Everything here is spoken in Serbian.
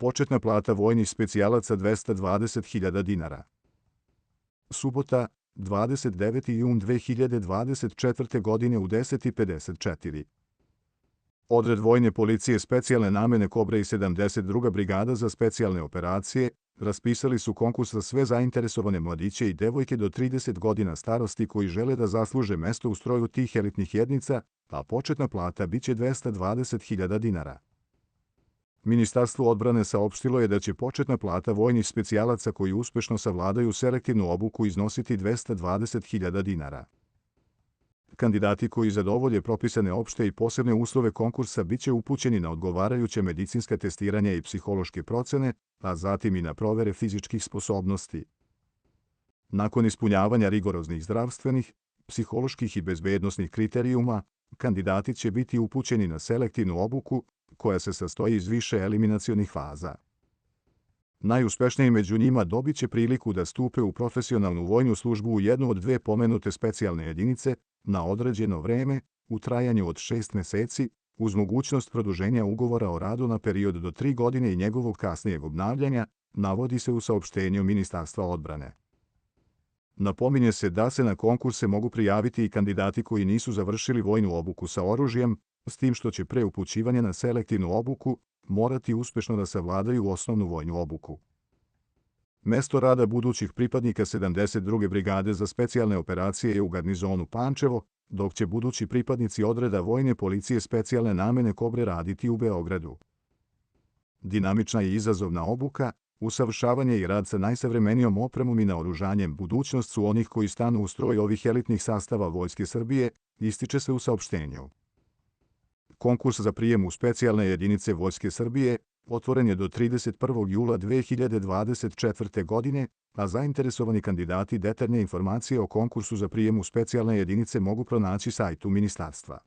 Početna plata vojnih specijalaca 220.000 dinara. Subota, 29. jun 2024. godine u 10:54. Odred Vojne policije specijalne namene Kobre i 72. brigada za specijalne operacije raspisali su konkurs za sve zainteresovane mladiće i devojke do 30 godina starosti koji žele da zasluže mesto u stroju tih elitnih jednica, a početna plata biće 220.000 dinara. Ministarstvo odbrane saopštilo je da će početna plata vojnih specijalaca koji uspešno savladaju selektivnu obuku iznositi 220.000 dinara. Kandidati koji zadovolje propisane opšte i posebne uslove konkursa biće upućeni na odgovarajuće medicinska testiranja i psihološke procene, a zatim i na provere fizičkih sposobnosti. Nakon ispunjavanja rigoroznih zdravstvenih, psiholoških i bezbednosnih kriterijuma, kandidati će biti upućeni na selektivnu obuku, koja se sastoji iz više eliminacionih faza. Najuspešniji među njima dobit će priliku da stupe u profesionalnu vojnu službu u jednu od dve pomenute specijalne jedinice na određeno vreme u trajanju od 6 meseci, uz mogućnost produženja ugovora o radu na period do 3 godine i njegovog kasnijeg obnavljanja, navodi se u saopštenju Ministarstva odbrane. Napominje se da se na konkurse mogu prijaviti i kandidati koji nisu završili vojnu obuku sa oružjem, s tim što će pre upućivanja na selektivnu obuku morati uspešno da savladaju osnovnu vojnu obuku. Mesto rada budućih pripadnika 72. brigade za specijalne operacije je u garnizonu Pančevo, dok će budući pripadnici odreda Vojne policije specijalne namene Kobre raditi u Beogradu. Dinamična i izazovna obuka, usavršavanje i rad sa najsavremenijom opremom i naoružanjem budućnost su onih koji stanu u stroj ovih elitnih sastava Vojske Srbije, ističe se u saopštenju. Konkurs za prijem u specijalne jedinice Vojske Srbije otvoren je do 31. jula 2024. godine, a zainteresovani kandidati detaljne informacije o konkursu za prijem u specijalne jedinice mogu pronaći sajtu Ministarstva.